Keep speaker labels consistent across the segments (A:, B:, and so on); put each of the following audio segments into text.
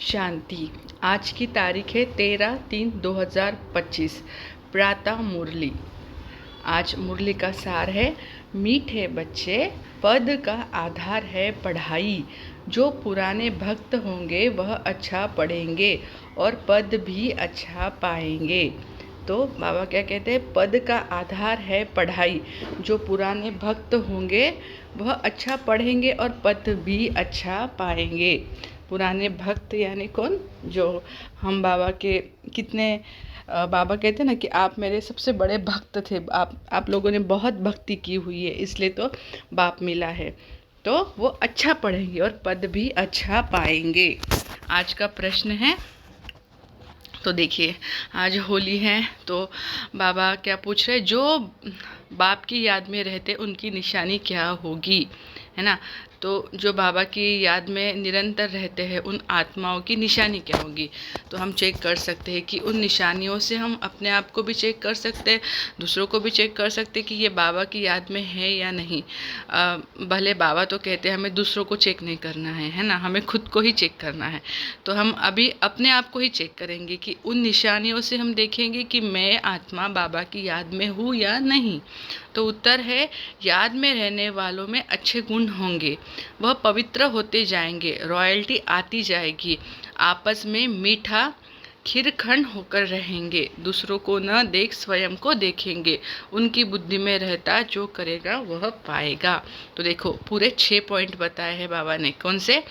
A: शांति। आज की तारीख है 13/3/2025। प्रातः मुरली। आज मुरली का सार है, मीठे बच्चे, पद का आधार है पढ़ाई। जो पुराने भक्त होंगे वह अच्छा पढ़ेंगे और पद भी अच्छा पाएंगे। तो बाबा क्या कहते हैं, पद का आधार है पढ़ाई। जो पुराने भक्त होंगे वह अच्छा पढ़ेंगे और पद भी अच्छा पाएंगे। पुराने भक्त यानी कौन? जो हम बाबा के कितने बाबा कहते हैं ना कि आप मेरे सबसे बड़े भक्त थे, आप लोगों ने बहुत भक्ति की हुई है, इसलिए तो बाप मिला है। तो वो अच्छा पढ़ेंगे और पद भी अच्छा पाएंगे। आज का प्रश्न है, तो देखिए, आज होली है तो बाबा क्या पूछ रहे, जो बाप की याद में रहते उनकी निशानी क्या होगी, है ना। तो जो बाबा की याद में निरंतर रहते हैं उन आत्माओं की निशानी क्या होगी। तो हम चेक कर सकते हैं कि उन निशानियों से हम अपने आप को भी चेक कर सकते हैं, दूसरों को भी चेक कर सकते हैं कि ये बाबा की याद में है या नहीं। भले बाबा तो कहते हैं हमें दूसरों को चेक नहीं करना है ना, हमें खुद को ही चेक करना है। तो हम अभी अपने आप को ही चेक करेंगे कि उन निशानियों से हम देखेंगे कि मैं आत्मा बाबा की याद में हूँ या नहीं। तो उत्तर है, याद में रहने वालों में अच्छे गुण होंगे, वह पवित्र होते जाएंगे, रॉयल्टी आती जाएगी, आपस में मीठा खीरखंड होकर रहेंगे, दूसरों को न देख स्वयं को देखेंगे, उनकी बुद्धि में रहता जो करेगा वह पाएगा। तो देखो, पूरे 6 पॉइंट बताए हैं बाबा ने। कौन से?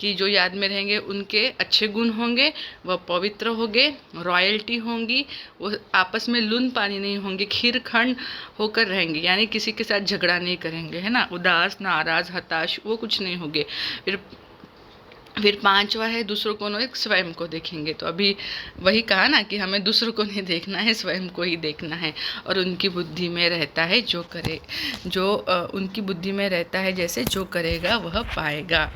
A: कि जो याद में रहेंगे उनके अच्छे गुण होंगे, वह पवित्र होंगे, रॉयल्टी होंगी, वो आपस में लून पानी नहीं होंगे, खीरखंड होकर रहेंगे, यानी किसी के साथ झगड़ा नहीं करेंगे, है ना, उदास, नाराज, हताश वो कुछ नहीं होंगे। फिर 5वां है, दूसरों को नहीं स्वयं को देखेंगे। तो अभी वही कहा ना कि हमें दूसरों को नहीं देखना है, स्वयं को ही देखना है। और उनकी बुद्धि में रहता है जो करे, उनकी बुद्धि में रहता है जैसे जो करेगा वह पाएगा।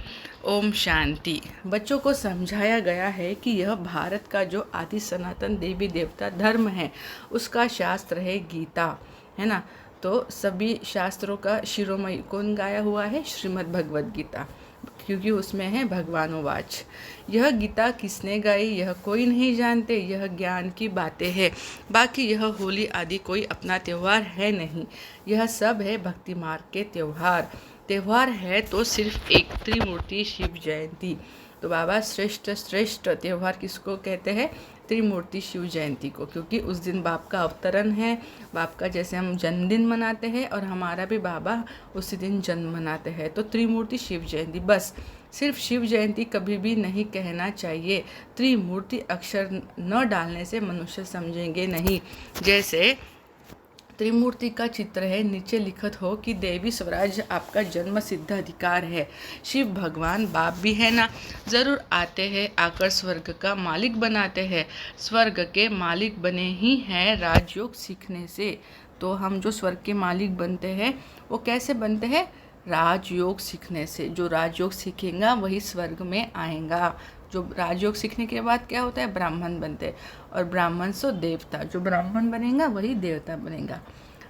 A: ओम शांति। बच्चों को समझाया गया है कि यह भारत का जो आदि सनातन देवी देवता धर्म है उसका शास्त्र है गीता, है ना। तो सभी शास्त्रों का शिरोमणि कौन गाया हुआ है? श्रीमद् भगवद गीता, क्योंकि उसमें है भगवानोवाच। यह गीता किसने गाई यह कोई नहीं जानते, यह ज्ञान की बातें हैं। बाकी यह होली आदि कोई अपना त्यौहार है नहीं, यह सब है भक्ति मार्ग के त्यौहार है तो सिर्फ एक, त्रिमूर्ति शिव जयंती। तो बाबा श्रेष्ठ त्यौहार किसको कहते हैं? त्रिमूर्ति शिव जयंती को, क्योंकि उस दिन बाप का अवतरण है। बाप का जैसे हम जन्मदिन मनाते हैं और हमारा भी बाबा उसी दिन जन्म मनाते हैं। तो त्रिमूर्ति शिव जयंती, बस सिर्फ शिव जयंती कभी भी नहीं कहना चाहिए। त्रिमूर्ति अक्षर न डालने से मनुष्य समझेंगे नहीं। जैसे त्रिमूर्ति का चित्र है, नीचे लिखत हो कि देवी स्वराज आपका जन्म सिद्ध अधिकार है। शिव भगवान बाप भी है ना, ज़रूर आते हैं, आकर स्वर्ग का मालिक बनाते हैं। स्वर्ग के मालिक बने ही हैं राजयोग सीखने से। तो हम जो स्वर्ग के मालिक बनते हैं वो कैसे बनते हैं? राजयोग सीखने से। जो राजयोग सीखेगा वही स्वर्ग में आएगा। जो राजयोग सीखने के बाद क्या होता है? ब्राह्मण बनते हैं, और ब्राह्मण सो देवता। जो ब्राह्मण बनेगा वही देवता बनेगा।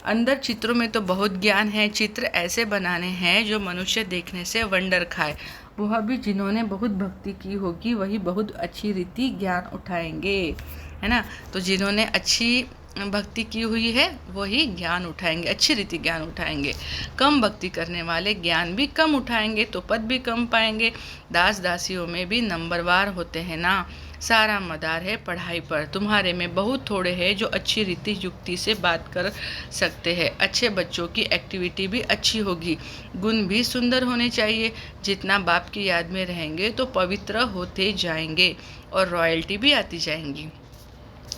A: अंदर चित्रों में तो बहुत ज्ञान है, चित्र ऐसे बनाने हैं जो मनुष्य देखने से वंडर खाए। वह भी जिन्होंने बहुत भक्ति की होगी वही बहुत अच्छी रीति ज्ञान उठाएंगे, है ना। तो जिन्होंने अच्छी भक्ति की हुई है वही ज्ञान उठाएंगे, अच्छी रीति ज्ञान उठाएंगे। कम भक्ति करने वाले ज्ञान भी कम उठाएंगे तो पद भी कम पाएंगे। दास दासियों में भी नंबरवार होते हैं ना। सारा मदार है पढ़ाई पर, तुम्हारे में बहुत थोड़े हैं जो अच्छी रीति युक्ति से बात कर सकते हैं। अच्छे बच्चों की एक्टिविटी भी अच्छी होगी, गुण भी सुंदर होने चाहिए। जितना बाप की याद में रहेंगे तो पवित्र होते जाएंगे और रॉयल्टी भी आती जाएंगी।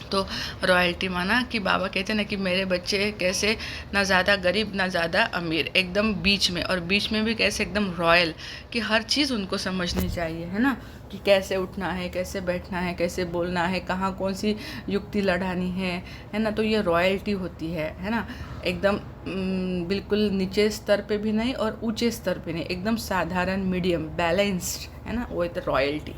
A: तो रॉयल्टी माना कि बाबा कहते हैं ना कि मेरे बच्चे कैसे, ना ज़्यादा गरीब ना ज़्यादा अमीर, एकदम बीच में, और बीच में भी कैसे एकदम रॉयल, कि हर चीज़ उनको समझनी चाहिए, है ना। कि कैसे उठना है, कैसे बैठना है, कैसे बोलना है, कहाँ कौन सी युक्ति लड़ानी है ना। तो ये रॉयल्टी होती है ना। एकदम बिल्कुल नीचे स्तर पे भी नहीं और ऊंचे स्तर पे नहीं, एकदम साधारण मीडियम बैलेंस्ड, है ना, वो है तो रॉयल्टी।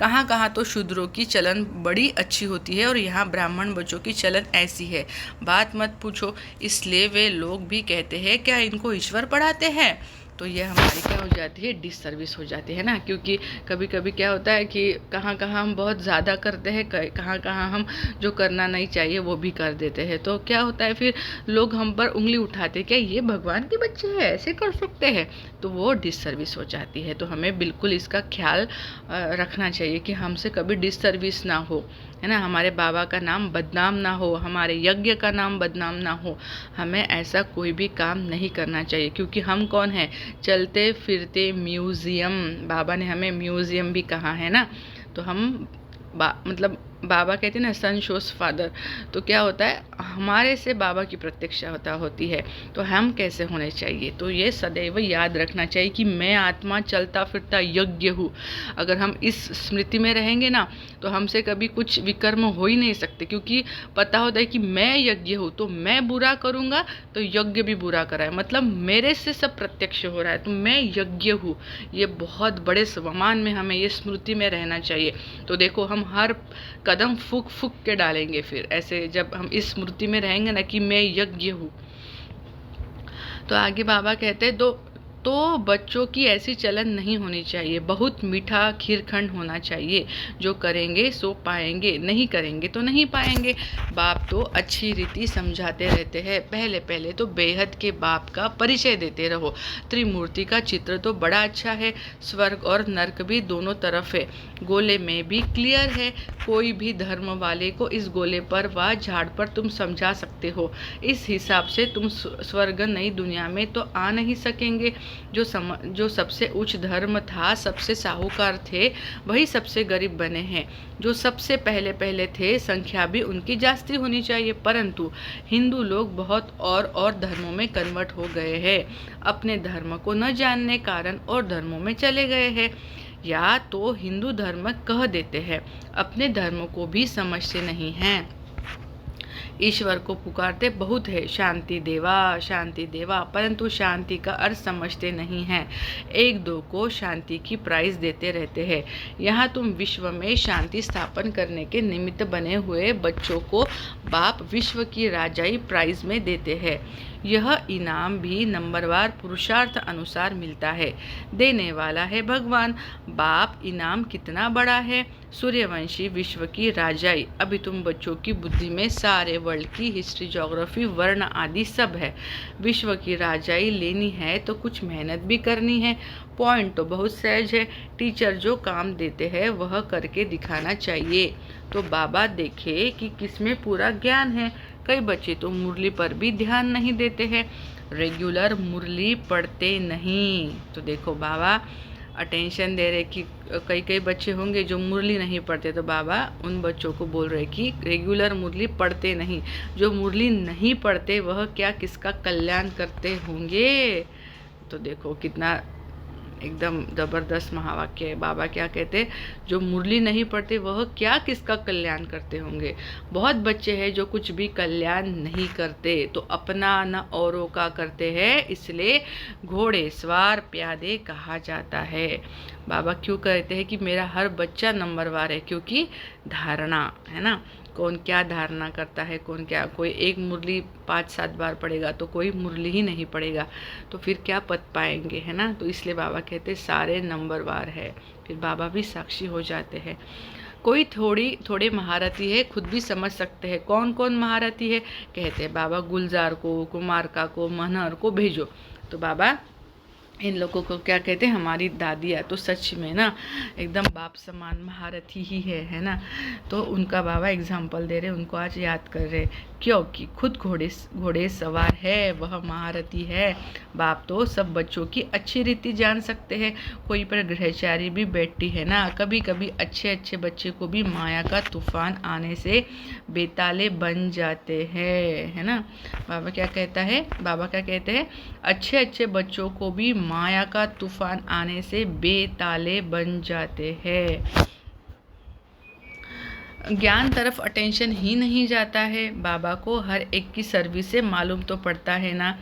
A: कहाँ कहाँ तो शूद्रों की चलन बड़ी अच्छी होती है और यहाँ ब्राह्मण बच्चों की चलन ऐसी है, बात मत पूछो। इसलिए वे लोग भी कहते हैं क्या इनको ईश्वर पढ़ाते हैं। तो ये हमारी क्या हो जाती है, डिससर्विस हो जाती है ना। क्योंकि कभी कभी क्या होता है कि कहाँ कहाँ हम बहुत ज़्यादा करते हैं, कहाँ कहाँ हम जो करना नहीं चाहिए वो भी कर देते हैं। तो क्या होता है, फिर लोग हम पर उंगली उठाते, क्या ये भगवान के बच्चे हैं, ऐसे कर सकते हैं, तो वो डिससर्विस हो जाती है। तो हमें बिल्कुल इसका ख्याल रखना चाहिए कि हमसे कभी डिससर्विस ना हो, है ना। हमारे बाबा का नाम बदनाम ना हो, हमारे यज्ञ का नाम बदनाम ना हो। हमें ऐसा कोई भी काम नहीं करना चाहिए, क्योंकि हम कौन है, चलते फिरते म्यूज़ियम। बाबा ने हमें म्यूज़ियम भी कहा है ना। तो हम मतलब बाबा कहते हैं ना, सन शोज फादर। तो क्या होता है, हमारे से बाबा की प्रत्यक्षता होती है। तो हम कैसे होने चाहिए, तो ये सदैव याद रखना चाहिए कि मैं आत्मा चलता फिरता यज्ञ हूँ। अगर हम इस स्मृति में रहेंगे ना, तो हमसे कभी कुछ विकर्म हो ही नहीं सकते, क्योंकि पता होता है कि मैं यज्ञ हूँ। तो मैं बुरा करूँगा तो यज्ञ भी बुरा कराए, मतलब मेरे से सब प्रत्यक्ष हो रहा है, तो मैं यज्ञ हूँ। ये बहुत बड़े स्वमान में हमें ये स्मृति में रहना चाहिए। तो देखो, हम हर कदम फूक फूक के डालेंगे। फिर ऐसे जब हम इस स्मृति में रहेंगे ना कि मैं यज्ञ हूँ। तो आगे बाबा कहते हैं, तो बच्चों की ऐसी चलन नहीं होनी चाहिए। बहुत मीठा खीरखंड होना चाहिए। जो करेंगे सो पाएंगे, नहीं करेंगे तो नहीं पाएंगे। बाप तो अच्छी रीति समझाते रहते हैं। पहले पहले तो बेहद के बाप का परिचय देते रहो। त्रिमूर्ति का चित्र तो बड़ा अच्छा है। स्वर्ग और नर्क भी दोनों तरफ है। गोले में भी क्लियर है। कोई भी धर्म वाले को इस गोले पर व झाड़ पर तुम समझा सकते हो। इस हिसाब से तुम स्वर्ग नई दुनिया में तो आ नहीं सकेंगे। जो सबसे उच्च धर्म था, सबसे साहूकार थे, वही सबसे गरीब बने हैं। जो सबसे पहले पहले थे, संख्या भी उनकी जास्ती होनी चाहिए। परंतु हिंदू लोग बहुत और धर्मों में कन्वर्ट हो गए हैं। अपने धर्म को न जानने कारण और धर्मों में चले गए हैं, या तो हिंदू धर्म कह देते हैं, अपने धर्म को भी समझते नहीं हैं। ईश्वर को पुकारते बहुत है, शांति देवा, परंतु शांति का अर्थ समझते नहीं हैं। एक दो को शांति की प्राइज देते रहते हैं। यहाँ तुम विश्व में शांति स्थापन करने के निमित्त बने हुए बच्चों को बाप विश्व की राजाई प्राइज में देते हैं। यह इनाम भी नंबरवार पुरुषार्थ अनुसार मिलता है। देने वाला है भगवान। बाप इनाम कितना बड़ा है। सूर्यवंशी विश्व की राजाई। अभी तुम बच्चों की बुद्धि में सारे वर्ल्ड की हिस्ट्री, ज्योग्राफी, वर्ण आदि सब है। विश्व की राजाई लेनी है तो कुछ मेहनत भी करनी है। पॉइंट तो बहुत सहज है। टीचर जो काम देते हैं वह करके दिखाना चाहिए, तो बाबा देखे कि किसमें पूरा ज्ञान है। कई बच्चे तो मुरली पर भी ध्यान नहीं देते हैं, रेगुलर मुरली पढ़ते नहीं। तो देखो, बाबा अटेंशन दे रहे कि कई बच्चे होंगे जो मुरली नहीं पढ़ते, तो बाबा उन बच्चों को बोल रहे कि रेगुलर मुरली पढ़ते नहीं। जो मुरली नहीं पढ़ते वह क्या किसका कल्याण करते होंगे। तो देखो कितना एकदम ज़बरदस्त महावाक्य है। बाबा क्या कहते, जो मुरली नहीं पढ़ते वह क्या किसका कल्याण करते होंगे। बहुत बच्चे हैं जो कुछ भी कल्याण नहीं करते, तो अपना न औरों का करते हैं, इसलिए घोड़े सवार प्यादे कहा जाता है। बाबा क्यों कहते हैं कि मेरा हर बच्चा नंबरवार है, क्योंकि धारणा है ना, कौन क्या धारणा करता है, कौन क्या। कोई एक मुरली 5-7 बार पढ़ेगा तो कोई मुरली ही नहीं पढ़ेगा, तो फिर क्या पद पाएंगे, है ना। तो इसलिए बाबा कहते सारे नंबरवार है। फिर बाबा भी साक्षी हो जाते हैं। कोई थोड़े महारथी है, खुद भी समझ सकते हैं कौन कौन महारथी है। कहते हैं बाबा गुलजार को, कुमारका को, मनहर को भेजो। तो बाबा इन लोगों को क्या कहते हैं, हमारी दादियाँ तो सच में ना एकदम बाप समान महारथी ही है ना। तो उनका बाबा एग्जाम्पल दे रहे, उनको आज याद कर रहे, क्योंकि खुद घोड़े सवार है, वह महारथी है। बाप तो सब बच्चों की अच्छी रीति जान सकते हैं। कोई पर ग्रहचारी भी बैठती है ना। कभी कभी अच्छे बच्चे को भी माया का तूफान आने से बेताले बन जाते हैं, है ना। बाबा क्या कहते हैं, अच्छे बच्चों को भी माया का तूफान आने से बेताले बन जाते हैं। ज्ञान तरफ अटेंशन ही नहीं जाता है। बाबा को हर एक की सर्विस से मालूम तो पड़ता है ना।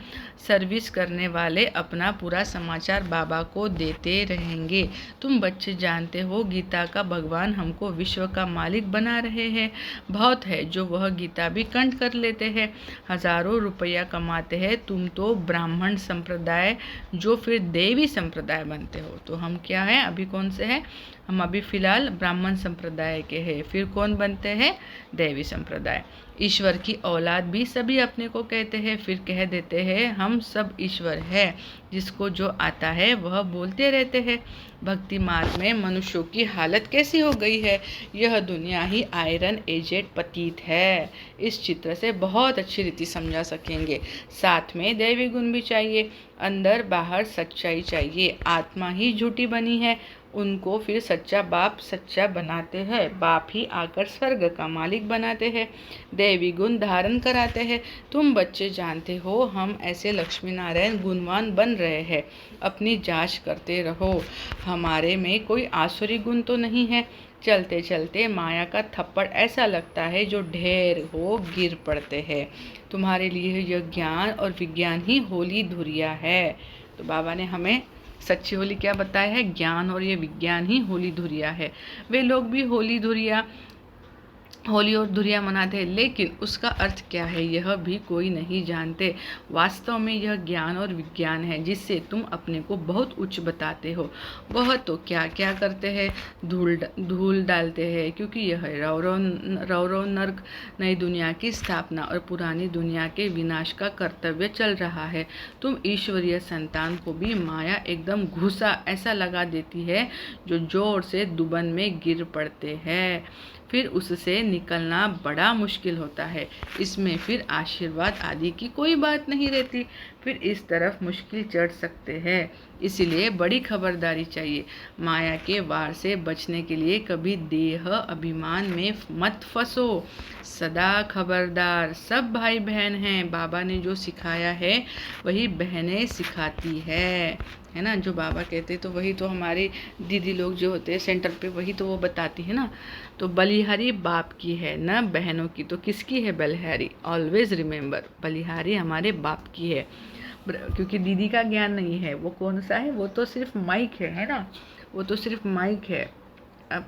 A: सर्विस करने वाले अपना पूरा समाचार बाबा को देते रहेंगे। तुम बच्चे जानते हो गीता का भगवान हमको विश्व का मालिक बना रहे हैं। बहुत है जो वह गीता भी कंठ कर लेते हैं, हजारों रुपया कमाते हैं। तुम तो ब्राह्मण संप्रदाय जो फिर देवी संप्रदाय बनते हो। तो हम क्या है, अभी कौन से हैं? हम अभी फिलहाल ब्राह्मण संप्रदाय के हैं। फिर कौन बनते हैं? देवी संप्रदाय। ईश्वर की औलाद भी सभी अपने को कहते हैं, फिर कह देते हैं हम सब ईश्वर है। जिसको जो आता है वह बोलते रहते हैं। भक्ति मार्ग में मनुष्यों की हालत कैसी हो गई है। यह दुनिया ही आयरन एजेड पतीत है। इस चित्र से बहुत अच्छी रीति समझा सकेंगे। साथ में दैवी गुण भी चाहिए, अंदर बाहर सच्चाई चाहिए। आत्मा ही झूठी बनी है, उनको फिर सच्चा बाप सच्चा बनाते हैं। बाप ही आकर स्वर्ग का मालिक बनाते हैं, दैवी गुण धारण कराते हैं। तुम बच्चे जानते हो हम ऐसे लक्ष्मी नारायण गुणवान बन रहे हैं। अपनी जांच करते रहो, हमारे में कोई आसुरी गुण तो नहीं है। चलते चलते माया का थप्पड़ ऐसा लगता है जो ढेर हो गिर पड़ते हैं। तुम्हारे लिए यह ज्ञान और विज्ञान ही होली धुरिया है। तो बाबा ने हमें सच्ची होली क्या बताया है? ज्ञान और ये विज्ञान ही होली धुरिया है। वे लोग भी होली और धुरिया मनाते हैं, लेकिन उसका अर्थ क्या है यह भी कोई नहीं जानते। वास्तव में यह ज्ञान और विज्ञान है जिससे तुम अपने को बहुत उच्च बताते हो। वह तो क्या क्या करते हैं, धूल डालते हैं, क्योंकि यह रौरव नर्क नई दुनिया की स्थापना और पुरानी दुनिया के विनाश का कर्तव्य चल रहा है। तुम ईश्वरीय संतान को भी माया एकदम घुसा ऐसा लगा देती है जो जोर से दुबन में गिर पड़ते हैं। फिर उससे निकलना बड़ा मुश्किल होता है। इसमें फिर आशीर्वाद आदि की कोई बात नहीं रहती। फिर इस तरफ मुश्किल चढ़ सकते हैं, इसलिए बड़ी खबरदारी चाहिए। माया के वार से बचने के लिए कभी देह अभिमान में मत फंसो। सदा खबरदार, सब भाई बहन हैं। बाबा ने जो सिखाया है वही बहनें सिखाती है ना। जो बाबा कहते तो वही तो हमारी दीदी लोग जो होते हैं सेंटर पे, वही तो वो बताती है ना। तो बलिहारी बाप की है ना बहनों की। तो किसकी है बलिहारी? ऑलवेज रिमेंबर, बलिहारी हमारे बाप की है। क्योंकि दीदी का ज्ञान नहीं है। वो कौन सा है? वो तो सिर्फ माइक है ना। वो तो सिर्फ माइक है।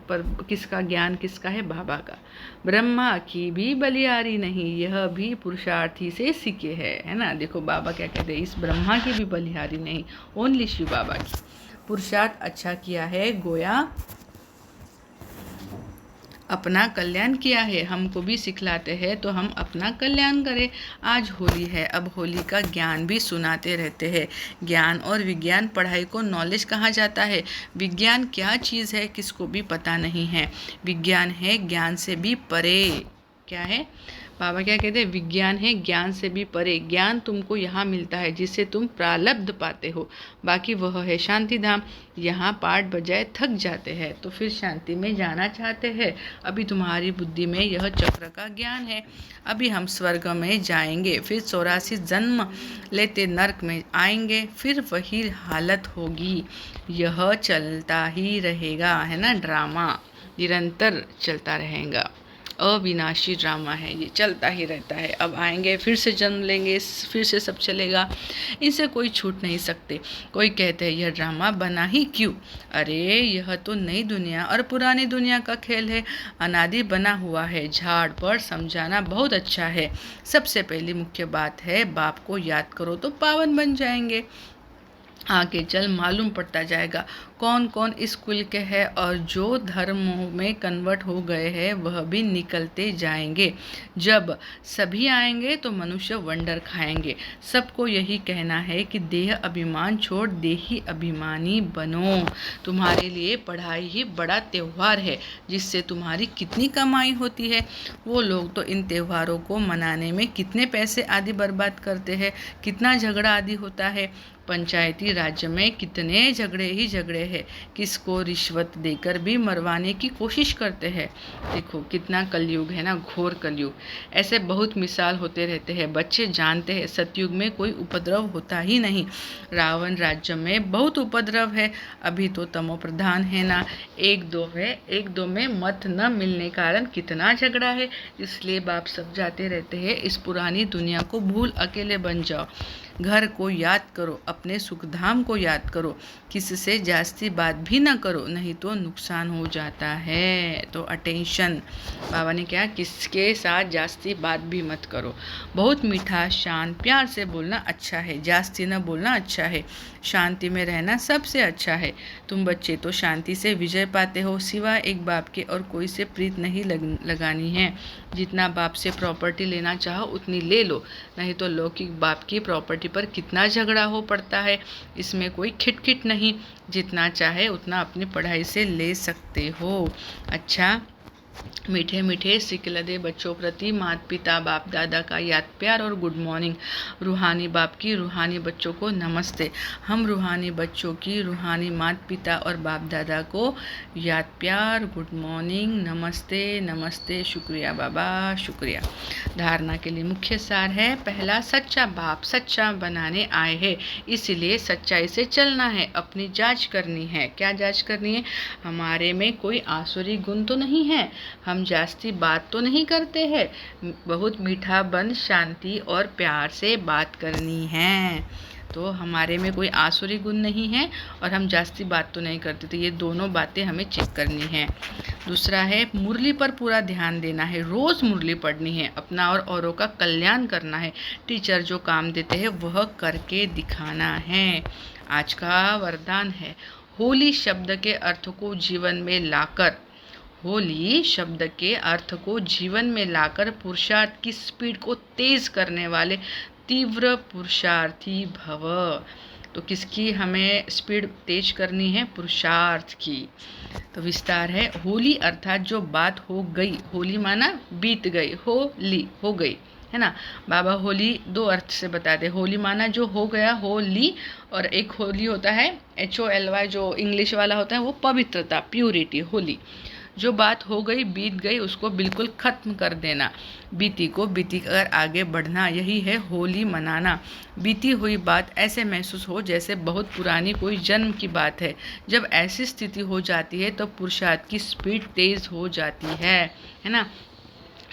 A: पर किसका ज्ञान किसका है? बाबा का। ब्रह्मा की भी बलिहारी नहीं, यह भी पुरुषार्थी से सीखे है ना। देखो बाबा क्या कहते हैं, इस ब्रह्मा की भी बलिहारी नहीं, ओनली शिव बाबा की। पुरुषार्थ अच्छा किया है, गोया अपना कल्याण किया है। हमको भी सिखलाते हैं तो हम अपना कल्याण करें। आज होली है, अब होली का ज्ञान भी सुनाते रहते हैं। ज्ञान और विज्ञान पढ़ाई को नॉलेज कहा जाता है। विज्ञान क्या चीज़ है किसको भी पता नहीं है। विज्ञान है ज्ञान से भी परे। क्या है? बाबा क्या कहते हैं? विज्ञान है ज्ञान से भी परे। ज्ञान तुमको यहाँ मिलता है जिससे तुम प्रारब्ध पाते हो, बाकी वह है शांति धाम। यहाँ पाठ बजाए थक जाते हैं तो फिर शांति में जाना चाहते हैं। अभी तुम्हारी बुद्धि में यह चक्र का ज्ञान है। अभी हम स्वर्ग में जाएंगे, फिर 84 जन्म लेते नरक में आएंगे, फिर वही हालत होगी। यह चलता ही रहेगा, है ना। ड्रामा निरंतर चलता रहेगा, अविनाशी ड्रामा है, ये चलता ही रहता है। अब आएंगे, फिर से जन्म लेंगे, फिर से सब चलेगा, इनसे कोई छूट नहीं सकते। कोई कहते हैं यह ड्रामा बना ही क्यों? अरे यह तो नई दुनिया और पुरानी दुनिया का खेल है, अनादि बना हुआ है। झाड़ पर समझाना बहुत अच्छा है। सबसे पहली मुख्य बात है बाप को याद करो तो पावन बन जाएंगे। आगे चल मालूम पड़ता जाएगा कौन कौन इस कुल के हैं, और जो धर्म में कन्वर्ट हो गए हैं वह भी निकलते जाएंगे। जब सभी आएंगे तो मनुष्य वंडर खाएंगे। सबको यही कहना है कि देह अभिमान छोड़ देही अभिमानी बनो। तुम्हारे लिए पढ़ाई ही बड़ा त्यौहार है जिससे तुम्हारी कितनी कमाई होती है। वो लोग तो इन त्योहारों को मनाने में कितने पैसे आदि बर्बाद करते हैं, कितना झगड़ा आदि होता है। पंचायती राज्य में कितने झगड़े ही झगड़े हैं, किसको रिश्वत देकर भी मरवाने की कोशिश करते हैं। देखो कितना कलयुग है ना, घोर कलयुग। ऐसे बहुत मिसाल होते रहते हैं। बच्चे जानते हैं सतयुग में कोई उपद्रव होता ही नहीं। रावण राज्य में बहुत उपद्रव है, अभी तो तमो प्रधान है ना, एक दो में मत न मिलने कारण कितना झगड़ा है। इसलिए बाप सब जाते रहते हैं, इस पुरानी दुनिया को भूल अकेले बन जाओ। घर को याद करो, अपने सुखधाम को याद करो, किससे जास्ती बात भी ना करो, नहीं तो नुकसान हो जाता है। तो अटेंशन, बाबा ने क्या, किसके साथ जास्ती बात भी मत करो। बहुत मीठा शांत प्यार से बोलना अच्छा है, जास्ती न बोलना अच्छा है। शांति में रहना सबसे अच्छा है। तुम बच्चे तो शांति से विजय पाते हो, सिवाय एक बाप के और कोई से प्रीत नहीं लगानी है। जितना बाप से प्रॉपर्टी लेना चाहो उतनी ले लो, नहीं तो लौकिक बाप की प्रॉपर्टी पर कितना झगड़ा हो पड़ता है। इसमें कोई खिटखिट नहीं, जितना चाहे उतना अपनी पढ़ाई से ले सकते हो। अच्छा, मीठे मीठे सिकलदे बच्चों प्रति माता पिता बाप दादा का याद प्यार और गुड मॉर्निंग। रूहानी बाप की रूहानी बच्चों को नमस्ते। हम रूहानी बच्चों की रूहानी माता पिता और बाप दादा को याद प्यार, गुड मॉर्निंग, नमस्ते नमस्ते, शुक्रिया बाबा शुक्रिया। धारणा के लिए मुख्य सार है, पहला, सच्चा बाप सच्चा बनाने आए हैं, इसलिए सच्चाई से चलना है, अपनी जांच करनी है। क्या जांच करनी है? हमारे में कोई आसुरी गुण तो नहीं है, हम जास्ती बात तो नहीं करते हैं, बहुत मीठा बन शांति और प्यार से बात करनी है। तो हमारे में कोई आसुरी गुण नहीं है और हम जास्ती बात तो नहीं करते, तो ये दोनों बातें हमें चेक करनी है। दूसरा है, मुरली पर पूरा ध्यान देना है, रोज़ मुरली पढ़नी है, अपना और औरों का कल्याण करना है, टीचर जो काम देते हैं वह करके दिखाना है। आज का वरदान है, होली शब्द के अर्थ को जीवन में लाकर, होली शब्द के अर्थ को जीवन में लाकर पुरुषार्थ की स्पीड को तेज करने वाले तीव्र पुरुषार्थी भव। तो किसकी हमें स्पीड तेज करनी है? पुरुषार्थ की। तो विस्तार है, होली अर्थात जो बात हो गई, होली माना बीत गई, होली हो गई है ना। बाबा होली दो अर्थ से बताते, होली माना जो हो गया, होली, और एक होली होता है HOLY, जो इंग्लिश वाला होता है वो पवित्रता, प्यूरिटी, होली। जो बात हो गई बीत गई उसको बिल्कुल ख़त्म कर देना, बीती को बीती कर आगे बढ़ना, यही है होली मनाना। बीती हुई बात ऐसे महसूस हो जैसे बहुत पुरानी कोई जन्म की बात है। जब ऐसी स्थिति हो जाती है तो पुरुषार्थ की स्पीड तेज़ हो जाती है ना।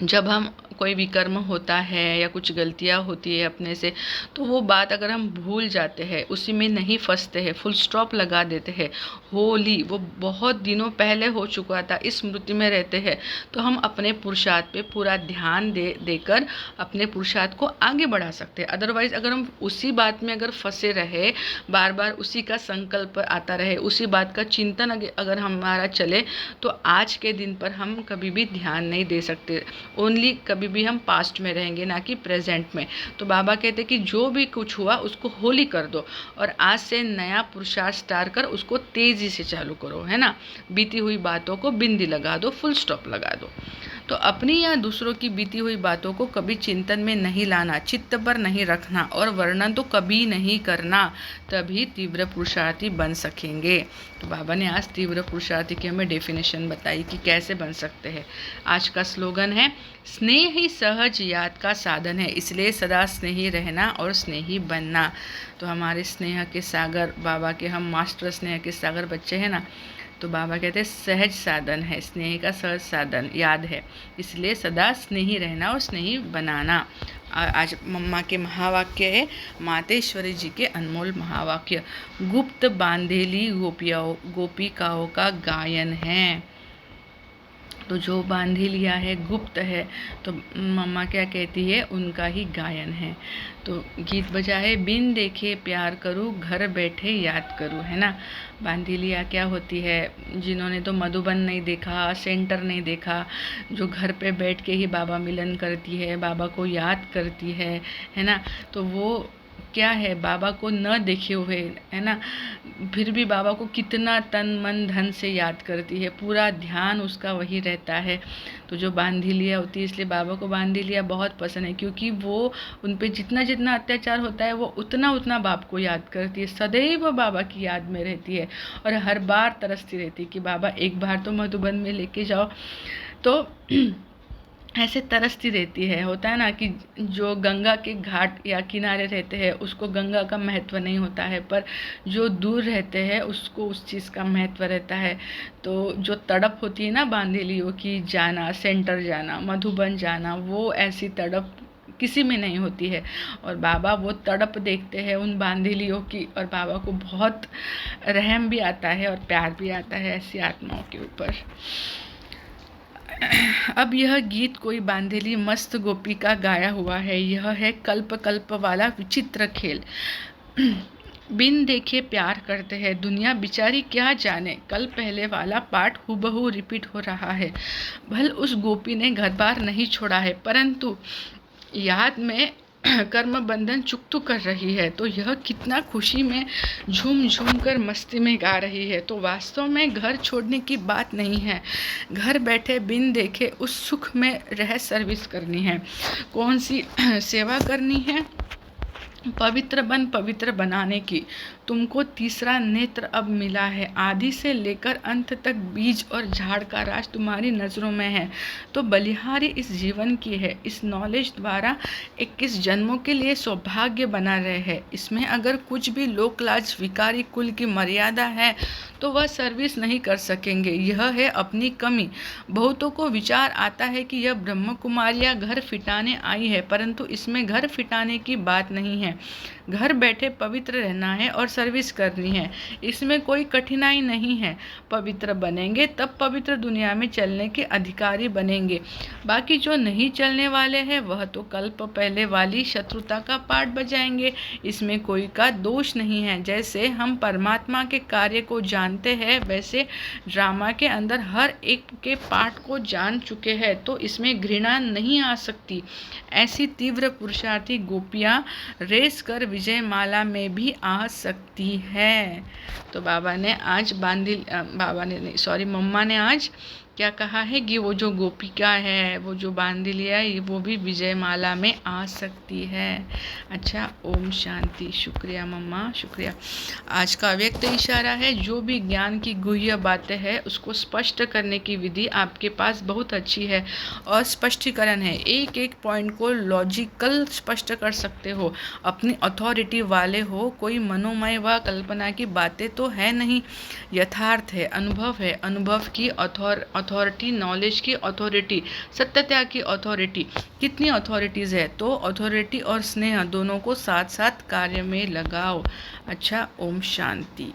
A: जब हम कोई विकर्म होता है या कुछ गलतियाँ होती है अपने से, तो वो बात अगर हम भूल जाते हैं, उसी में नहीं फंसते हैं, फुल स्टॉप लगा देते हैं, होली वो बहुत दिनों पहले हो चुका था, इस स्मृति में रहते हैं, तो हम अपने पुरुषार्थ पे पूरा ध्यान देकर अपने पुरुषार्थ को आगे बढ़ा सकते हैं। अदरवाइज़ अगर हम उसी बात में अगर फंसे रहे, बार बार उसी का संकल्प आता रहे, उसी बात का चिंतन अगर हमारा चले, तो आज के दिन पर हम कभी भी ध्यान नहीं दे सकते। ओनली कभी भी हम पास्ट में रहेंगे, ना कि प्रेजेंट में। तो बाबा कहते कि जो भी कुछ हुआ उसको होली कर दो और आज से नया पुरुषार्थ स्टार्ट कर उसको तेजी से चालू करो, है ना। बीती हुई बातों को बिंदी लगा दो, फुल स्टॉप लगा दो। तो अपनी या दूसरों की बीती हुई बातों को कभी चिंतन में नहीं लाना, चित्त पर नहीं रखना और वर्णन तो कभी नहीं करना, तभी तीव्र पुरुषार्थी बन सकेंगे। तो बाबा ने आज तीव्र पुरुषार्थी की हमें डेफिनेशन बताई कि कैसे बन सकते हैं। आज का स्लोगन है, स्नेह ही सहज याद का साधन है, इसलिए सदा स्नेही रहना और स्नेही बनना। तो हमारे स्नेह के सागर बाबा के, हम मास्टर स्नेह के सागर बच्चे हैं ना, तो बाबा कहते हैं सहज साधन है, स्नेह का सहज साधन याद है, इसलिए सदा स्नेही रहना और स्नेही बनाना। आज मम्मा के महावाक्य है, मातेश्वरी जी के अनमोल महावाक्य, गुप्त बांधेली गोपिकाओं का गायन है। तो जो बांधी लिया है गुप्त है, तो मम्मा क्या कहती है, उनका ही गायन है। तो गीत बजाए बिन देखे प्यार करूँ, घर बैठे याद करूँ, है ना। बांधी लिया क्या होती है? जिन्होंने तो मधुबन नहीं देखा, सेंटर नहीं देखा, जो घर पे बैठ के ही बाबा मिलन करती है, बाबा को याद करती है ना, तो वो क्या है, बाबा को न देखे हुए, है ना, फिर भी बाबा को कितना तन मन धन से याद करती है, पूरा ध्यान उसका वही रहता है। तो जो बांधी लिया होती है, इसलिए बाबा को बांधी लिया बहुत पसंद है, क्योंकि वो उन पे जितना जितना अत्याचार होता है वो उतना उतना बाप को याद करती है, सदैव बाबा की याद में रहती है और हर बार तरसती रहती है कि बाबा एक बार तो मधुबन में लेके जाओ। तो ऐसे तरसती रहती है। होता है ना कि जो गंगा के घाट या किनारे रहते हैं उसको गंगा का महत्व नहीं होता है, पर जो दूर रहते हैं उसको उस चीज़ का महत्व रहता है। तो जो तड़प होती है ना बांधेलियों की, जाना सेंटर जाना, मधुबन जाना, वो ऐसी तड़प किसी में नहीं होती है। और बाबा वो तड़प देखते हैं उन बांधेलियों की, और बाबा को बहुत रहम भी आता है और प्यार भी आता है ऐसी आत्माओं के ऊपर। अब यह गीत कोई बांधेली मस्त गोपी का गाया हुआ है। यह है कल्प कल्प वाला विचित्र खेल। बिन देखे प्यार करते हैं दुनिया बिचारी क्या जाने, कल पहले वाला पाठ हूबहू रिपीट हो रहा है। भल उस गोपी ने घर बार नहीं छोड़ा है, परंतु याद में कर्म बंधन चुकतू कर रही है। तो यह कितना खुशी में झूम झूम कर मस्ती में गा रही है। तो वास्तव में घर छोड़ने की बात नहीं है, घर बैठे बिन देखे उस सुख में रह सर्विस करनी है। कौन सी सेवा करनी है? पवित्र बन पवित्र बनाने की। तुमको तीसरा नेत्र अब मिला है, आदि से लेकर अंत तक बीज और झाड़ का राज तुम्हारी नज़रों में है। तो बलिहारी इस जीवन की है, इस नॉलेज द्वारा 21 जन्मों के लिए सौभाग्य बना रहे हैं। इसमें अगर कुछ भी लोकलाज विकारी कुल की मर्यादा है तो वह सर्विस नहीं कर सकेंगे। यह है अपनी कमी। बहुतों को विचार आता है कि यह ब्रह्म कुमारियाँ घर फिटाने आई है, परंतु इसमें घर फिटाने की बात नहीं है। घर बैठे पवित्र रहना है और सर्विस करनी है, इसमें कोई कठिनाई नहीं है। पवित्र बनेंगे तब पवित्र दुनिया में चलने के अधिकारी बनेंगे। बाकी जो नहीं चलने वाले हैं वह तो कल्प पहले वाली शत्रुता का पाठ बजाएंगे, इसमें कोई का दोष नहीं है। जैसे हम परमात्मा के कार्य को जानते हैं, वैसे ड्रामा के अंदर हर एक के पाठ को जान चुके हैं, तो इसमें घृणा नहीं आ सकती। ऐसी तीव्र पुरुषार्थी गोपियाँ रेस कर विजय माला में भी आ सकती है। तो बाबा ने आज मम्मा ने आज क्या कहा है कि वो जो गोपिका है, वो जो बांधेलिया है, वो भी विजय माला में आ सकती है। अच्छा, ओम शांति। शुक्रिया मम्मा, शुक्रिया। आज का व्यक्त इशारा है, जो भी ज्ञान की गुह्य बातें हैं उसको स्पष्ट करने की विधि आपके पास बहुत अच्छी है और स्पष्टीकरण है। एक एक पॉइंट को लॉजिकल स्पष्ट कर सकते हो, अपनी अथॉरिटी वाले हो। कोई मनोमय व कल्पना की बातें तो है नहीं, यथार्थ है, अनुभव है। अनुभव की अथॉरिटी, नॉलेज की अथॉरिटी, सत्यता की अथॉरिटी। कितनी अथॉरिटीज़ है? तो अथॉरिटी और स्नेह दोनों को साथ साथ कार्य में लगाओ। अच्छा, ओम शांति।